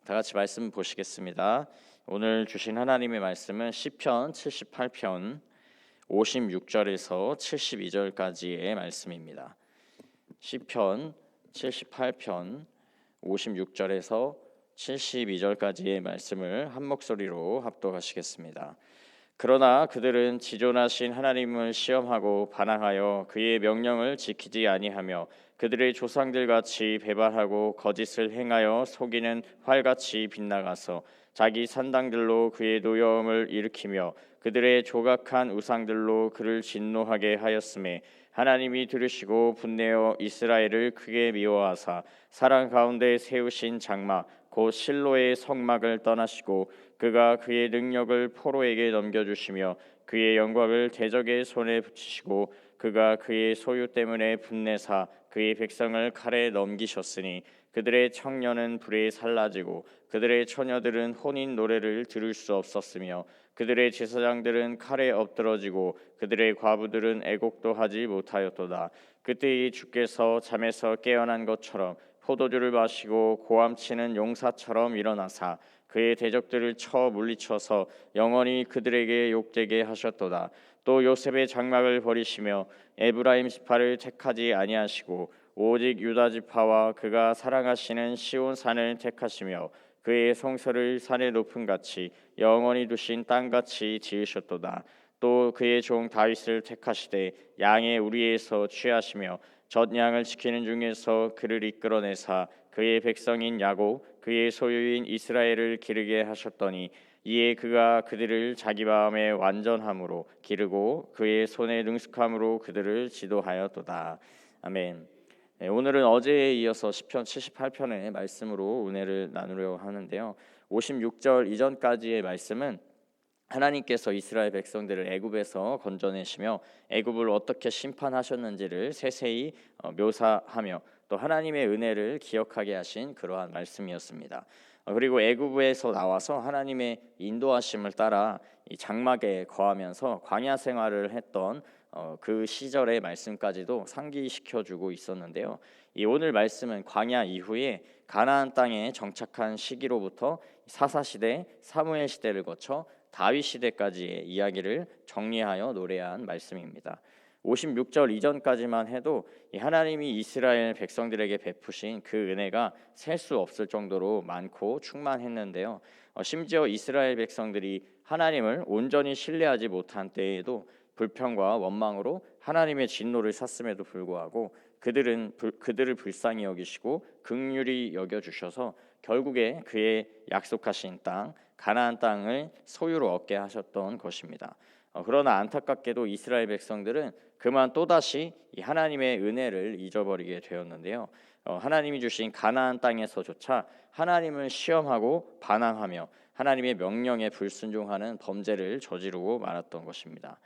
다 같이 말씀 보시겠습니다. 오늘 주신 하나님의 말씀은 시편 78편 56절에서 72절까지의 말씀입니다. 시편 78편 56절에서 72절까지의 말씀을 한 목소리로 합독하시겠습니다. 그러나 그들은 지존하신 하나님을 시험하고 반항하여 그의 명령을 지키지 아니하며 그들의 조상들 같이 배반하고 거짓을 행하여 속이는 활같이 빗나가서 자기 산당들로 그의 노여움을 일으키며 그들의 조각한 우상들로 그를 진노하게 하였음에 하나님이 들으시고 분내어 이스라엘을 크게 미워하사 사랑 가운데 세우신 장막 곧 실로의 성막을 떠나시고 그가 그의 능력을 포로에게 넘겨주시며 그의 영광을 대적의 손에 붙이시고 그가 그의 소유 때문에 분내사 그의 백성을 칼에 넘기셨으니 그들의 청년은 불에 살라지고 그들의 처녀들은 혼인 노래를 들을 수 없었으며 그들의 제사장들은 칼에 엎드러지고 그들의 과부들은 애곡도 하지 못하였도다. 그때 이 주께서 잠에서 깨어난 것처럼 포도주를 마시고 고함치는 용사처럼 일어나사 그의 대적들을 쳐 물리쳐서 영원히 그들에게 욕되게 하셨도다. 또 요셉의 장막을 버리시며 에브라임 지파를 택하지 아니하시고 오직 유다 지파와 그가 사랑하시는 시온 산을 택하시며 그의 성소를 산의 높음 같이 영원히 두신 땅같이 지으셨도다. 또 그의 종 다윗을 택하시되 양의 우리에서 취하시며 젖 양을 지키는 중에서 그를 이끌어내사 그의 백성인 야곱 그의 소유인 이스라엘을 기르게 하셨더니 이에 그가 그들을 자기 마음의 완전함으로 기르고 그의 손의 능숙함으로 그들을 지도하였도다. 아멘. 네, 오늘은 어제에 이어서 시편 78편의 말씀으로 은혜를 나누려 하는데요. 56절 이전까지의 말씀은 하나님께서 이스라엘 백성들을 애굽에서 건져내시며 애굽을 어떻게 심판하셨는지를 세세히 묘사하며 또 하나님의 은혜를 기억하게 하신 그러한 말씀이었습니다. 그리고 애굽에서 나와서 하나님의 인도하심을 따라 이 장막에 거하면서 광야 생활을 했던 그 시절의 말씀까지도 상기시켜주고 있었는데요. 이 오늘 말씀은 광야 이후에 가나안 땅에 정착한 시기로부터 사사시대, 사무엘 시대를 거쳐 다윗 시대까지의 이야기를 정리하여 노래한 말씀입니다. 56절 이전까지만 해도 하나님이 이스라엘 백성들에게 베푸신 그 은혜가 셀 수 없을 정도로 많고 충만했는데요. 심지어 이스라엘 백성들이 하나님을 온전히 신뢰하지 못한 때에도 불평과 원망으로 하나님의 진노를 샀음에도 불구하고 그들을 불쌍히 여기시고 긍휼히 여겨주셔서 결국에 그의 약속하신 땅 가나안 땅을 소유로 얻게 하셨던 것입니다. 그러나 안타깝게도 이스라엘 백성들은 그만 또다시 이 하나님의 은혜를 잊어버리게 되었는데요. 하나님이 주신 가나안 땅에서조차 하나님을 시험하고 반항하며 하나님의 명령에 불순종하는 범죄를 저지르고 말았던 것입니다.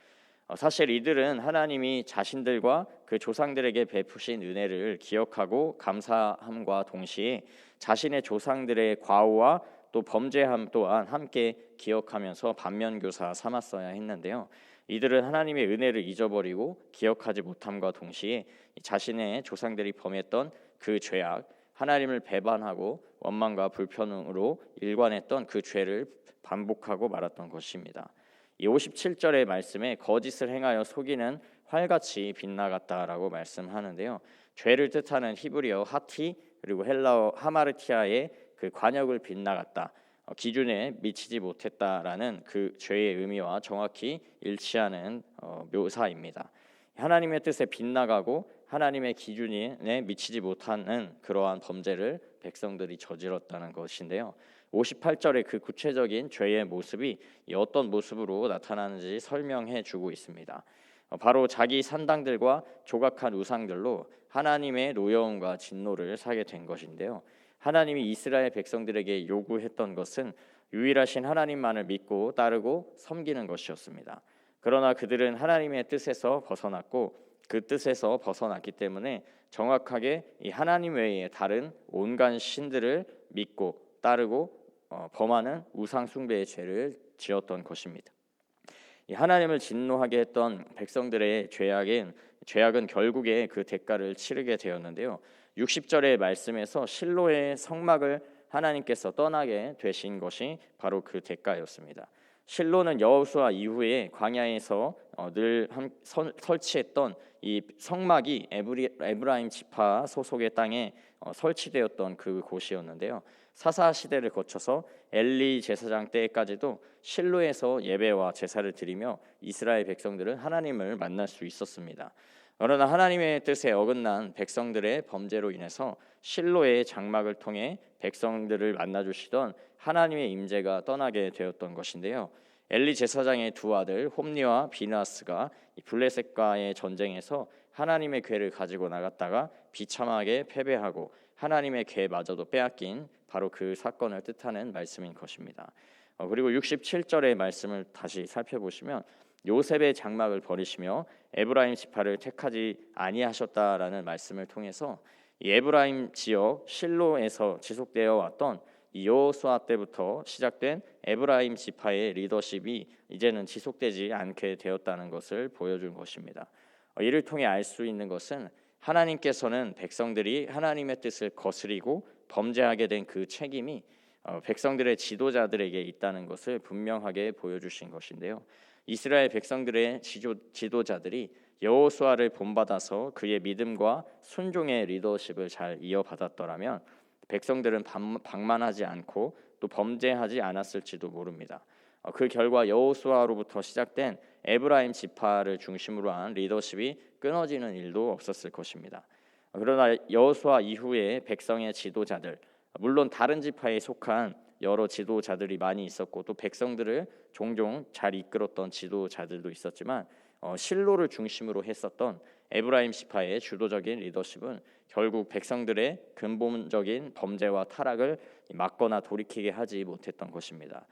사실 이들은 하나님이 자신들과 그 조상들에게 베푸신 은혜를 기억하고 감사함과 동시에 자신의 조상들의 과오와 또 범죄함 또한 함께 기억하면서 반면교사 삼았어야 했는데요. 이들은 하나님의 은혜를 잊어버리고 기억하지 못함과 동시에 자신의 조상들이 범했던 그 죄악, 하나님을 배반하고 원망과 불평으로 일관했던 그 죄를 반복하고 말았던 것입니다. 이 57절의 말씀에 거짓을 행하여 속이는 활같이 빗나갔다라고 말씀하는데요. 죄를 뜻하는 히브리어 하티 그리고 헬라어 하마르티아의 그 관역을 빗나갔다, 기준에 미치지 못했다라는 그 죄의 의미와 정확히 일치하는 묘사입니다. 하나님의 뜻에 빗나가고 하나님의 기준에 미치지 못하는 그러한 범죄를 백성들이 저질렀다는 것인데요. 58절의 그 구체적인 죄의 모습이 어떤 모습으로 나타나는지 설명해 주고 있습니다. 바로 자기 산당들과 조각한 우상들로 하나님의 노여움과 진노를 사게 된 것인데요. 하나님이 이스라엘 백성들에게 요구했던 것은 유일하신 하나님만을 믿고 따르고 섬기는 것이었습니다. 그러나 그들은 하나님의 뜻에서 벗어났고 그 뜻에서 벗어났기 때문에 정확하게 이 하나님 외에 다른 온갖 신들을 믿고 따르고 범하는 우상 숭배의 죄를 지었던 것입니다. 이 하나님을 진노하게 했던 백성들의 죄악은 결국에 그 대가를 치르게 되었는데요. 60절의 말씀에서 실로의 성막을 하나님께서 떠나게 되신 것이 바로 그 대가였습니다. 실로는 여호수아 이후에 광야에서 늘 설치했던 이 성막이 에브라임 지파 소속의 땅에 설치되었던 그 곳이었는데요. 사사 시대를 거쳐서 엘리 제사장 때까지도 실로에서 예배와 제사를 드리며 이스라엘 백성들은 하나님을 만날 수 있었습니다. 그러나 하나님의 뜻에 어긋난 백성들의 범죄로 인해서 실로의 장막을 통해 백성들을 만나주시던 하나님의 임재가 떠나게 되었던 것인데요. 엘리 제사장의 두 아들 홈니와 비나스가 블레셋과의 전쟁에서 하나님의 궤를 가지고 나갔다가 비참하게 패배하고 하나님의 궤마저도 빼앗긴 바로 그 사건을 뜻하는 말씀인 것입니다. 그리고 67절의 말씀을 다시 살펴보시면 요셉의 장막을 버리시며 에브라임 지파를 택하지 아니하셨다라는 말씀을 통해서 이 에브라임 지역 실로에서 지속되어 왔던 이 여호수아 때부터 시작된 에브라임 지파의 리더십이 이제는 지속되지 않게 되었다는 것을 보여준 것입니다. 이를 통해 알 수 있는 것은 하나님께서는 백성들이 하나님의 뜻을 거스리고 범죄하게 된 그 책임이 백성들의 지도자들에게 있다는 것을 분명하게 보여주신 것인데요. 이스라엘 백성들의 지도자들이 여호수아를 본받아서 그의 믿음과 순종의 리더십을 잘 이어받았더라면 백성들은 방만하지 않고 또 범죄하지 않았을지도 모릅니다. 그 결과 여호수아로부터 시작된 에브라임 지파를 중심으로 한 리더십이 끊어지는 일도 없었을 것입니다. 그러나 여호수아 이후에 백성의 지도자들, 물론 다른 지파에 속한 여러 지도자들이 많이 있었고 또 백성들을 종종 잘 이끌었던 지도자들도 있었지만 실로를 중심으로 했었던 에브라임 지파의 주도적인 리더십은 결국 백성들의 근본적인 범죄와 타락을 막거나 돌이키게 하지 못했던 것입니다.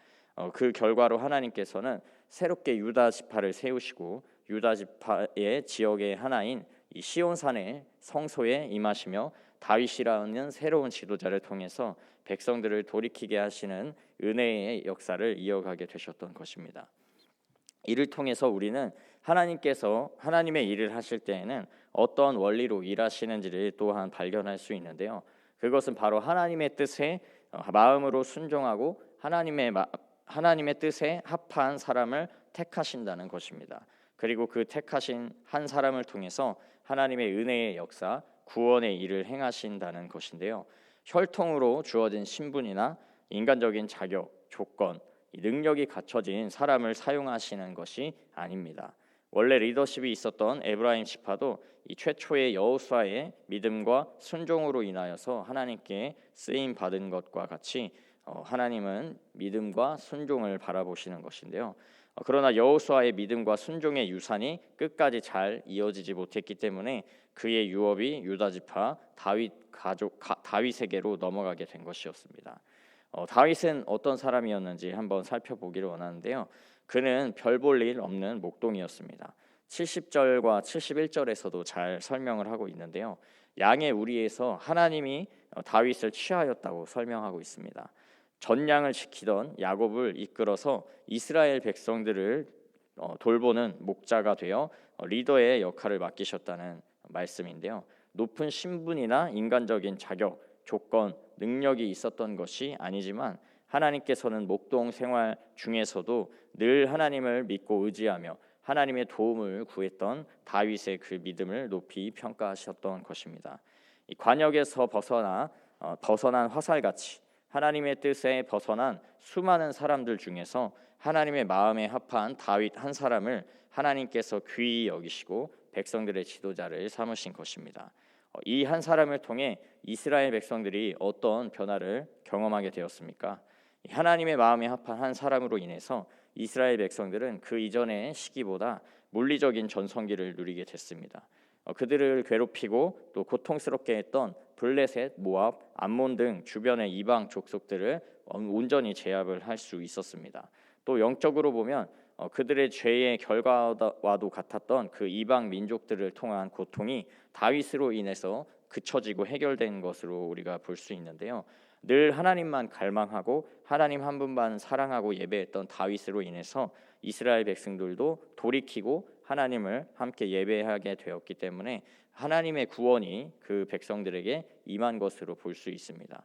그 결과로 하나님께서는 새롭게 유다 지파를 세우시고 유다 지파의 지역의 하나인 이 시온산의 성소에 임하시며 다윗이라는 새로운 지도자를 통해서 백성들을 돌이키게 하시는 은혜의 역사를 이어가게 되셨던 것입니다. 이를 통해서 우리는 하나님께서 하나님의 일을 하실 때에는 어떤 원리로 일하시는지를 또한 발견할 수 있는데요. 그것은 바로 하나님의 뜻에 마음으로 순종하고 하나님의 뜻에 합한 사람을 택하신다는 것입니다. 그리고 그 택하신 한 사람을 통해서 하나님의 은혜의 역사, 구원의 일을 행하신다는 것인데요. 혈통으로 주어진 신분이나 인간적인 자격, 조건, 능력이 갖춰진 사람을 사용하시는 것이 아닙니다. 원래 리더십이 있었던 에브라임 지파도 이 최초의 여호수아의 믿음과 순종으로 인하여서 하나님께 쓰임 받은 것과 같이 하나님은 믿음과 순종을 바라보시는 것인데요. 그러나 여호수아의 믿음과 순종의 유산이 끝까지 잘 이어지지 못했기 때문에 그의 유업이 유다 지파 다윗에게로 넘어가게 된 것이었습니다. 다윗은 어떤 사람이었는지 한번 살펴보기를 원하는데요. 그는 별 볼 일 없는 목동이었습니다. 70절과 71절에서도 잘 설명을 하고 있는데요. 양의 우리에서 하나님이 다윗을 취하였다고 설명하고 있습니다. 전양을 지키던 야곱을 이끌어서 이스라엘 백성들을 돌보는 목자가 되어 리더의 역할을 맡기셨다는 말씀인데요. 높은 신분이나 인간적인 자격, 조건, 능력이 있었던 것이 아니지만 하나님께서는 목동 생활 중에서도 늘 하나님을 믿고 의지하며 하나님의 도움을 구했던 다윗의 그 믿음을 높이 평가하셨던 것입니다. 이 관역에서 벗어난 화살같이 하나님의 뜻에 벗어난 수많은 사람들 중에서 하나님의 마음에 합한 다윗 한 사람을 하나님께서 귀히 여기시고 백성들의 지도자를 삼으신 것입니다. 이 한 사람을 통해 이스라엘 백성들이 어떤 변화를 경험하게 되었습니까? 하나님의 마음에 합한 한 사람으로 인해서 이스라엘 백성들은 그 이전의 시기보다 물리적인 전성기를 누리게 됐습니다. 그들을 괴롭히고 또 고통스럽게 했던 블레셋, 모압, 암몬 등 주변의 이방 족속들을 온전히 제압을 할 수 있었습니다. 또 영적으로 보면 그들의 죄의 결과와도 같았던 그 이방 민족들을 통한 고통이 다윗으로 인해서 그쳐지고 해결된 것으로 우리가 볼 수 있는데요. 늘 하나님만 갈망하고 하나님 한 분만 사랑하고 예배했던 다윗으로 인해서 이스라엘 백성들도 돌이키고 하나님을 함께 예배하게 되었기 때문에 하나님의 구원이 그 백성들에게 임한 것으로 볼 수 있습니다.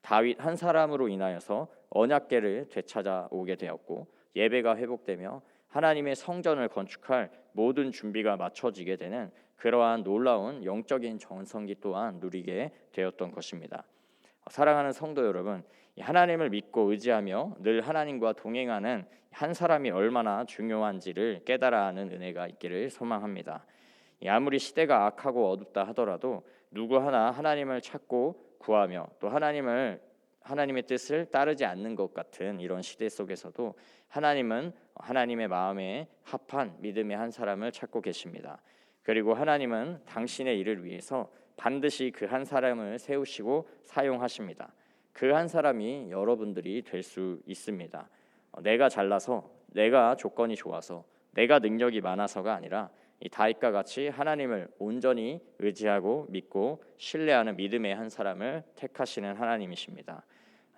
다윗 한 사람으로 인하여서 언약궤를 되찾아오게 되었고 예배가 회복되며 하나님의 성전을 건축할 모든 준비가 마쳐지게 되는 그러한 놀라운 영적인 전성기 또한 누리게 되었던 것입니다. 사랑하는 성도 여러분, 하나님을 믿고 의지하며 늘 하나님과 동행하는 한 사람이 얼마나 중요한지를 깨달아 하는 은혜가 있기를 소망합니다. 아무리 시대가 악하고 어둡다 하더라도 누구 하나 하나님을 찾고 구하며 또 하나님의 뜻을 따르지 않는 것 같은 이런 시대 속에서도 하나님은 하나님의 마음에 합한 믿음의 한 사람을 찾고 계십니다. 그리고 하나님은 당신의 일을 위해서 반드시 그 한 사람을 세우시고 사용하십니다. 그 한 사람이 여러분들이 될 수 있습니다. 내가 잘나서, 내가 조건이 좋아서, 내가 능력이 많아서가 아니라 이 다윗과 같이 하나님을 온전히 의지하고 믿고 신뢰하는 믿음의 한 사람을 택하시는 하나님이십니다.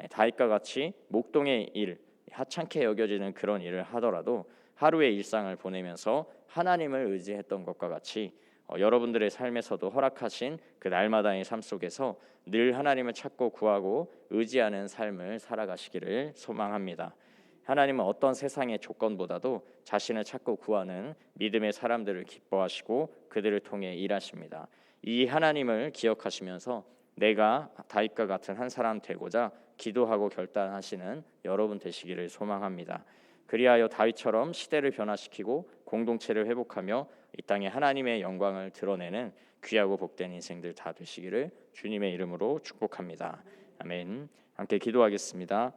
다윗과 같이 목동의 일, 하찮게 여겨지는 그런 일을 하더라도 하루의 일상을 보내면서 하나님을 의지했던 것과 같이 여러분들의 삶에서도 허락하신 그 날마다의 삶 속에서 늘 하나님을 찾고 구하고 의지하는 삶을 살아가시기를 소망합니다. 하나님은 어떤 세상의 조건보다도 자신을 찾고 구하는 믿음의 사람들을 기뻐하시고 그들을 통해 일하십니다. 이 하나님을 기억하시면서 내가 다윗과 같은 한 사람 되고자 기도하고 결단하시는 여러분 되시기를 소망합니다. 그리하여 다윗처럼 시대를 변화시키고 공동체를 회복하며 이 땅에 하나님의 영광을 드러내는 귀하고 복된 인생들 다 되시기를 주님의 이름으로 축복합니다. 아멘. 함께 기도하겠습니다.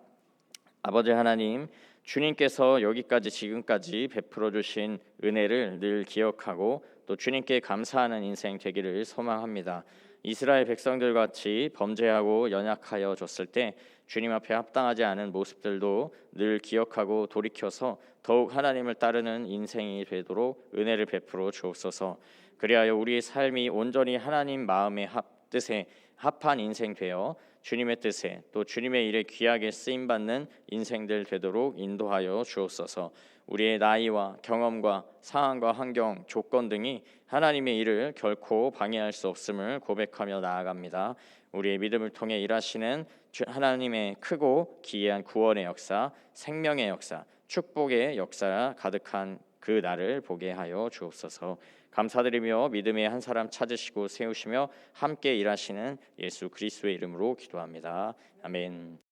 아버지 하나님, 주님께서 여기까지 지금까지 베풀어 주신 은혜를 늘 기억하고 또 주님께 감사하는 인생 되기를 소망합니다. 이스라엘 백성들 같이 범죄하고 연약하여 졌을 때 주님 앞에 합당하지 않은 모습들도 늘 기억하고 돌이켜서 더욱 하나님을 따르는 인생이 되도록 은혜를 베풀어 주옵소서. 그리하여 우리의 삶이 온전히 하나님 마음의 뜻에 합한 인생 되어 주님의 뜻에 또 주님의 일에 귀하게 쓰임받는 인생들 되도록 인도하여 주옵소서. 우리의 나이와 경험과 상황과 환경, 조건 등이 하나님의 일을 결코 방해할 수 없음을 고백하며 나아갑니다. 우리의 믿음을 통해 일하시는 하나님의 크고 기이한 구원의 역사, 생명의 역사, 축복의 역사 가득한 그 날을 보게 하여 주옵소서. 감사드리며 믿음의 한 사람 찾으시고 세우시며 함께 일하시는 예수 그리스도의 이름으로 기도합니다. 아멘.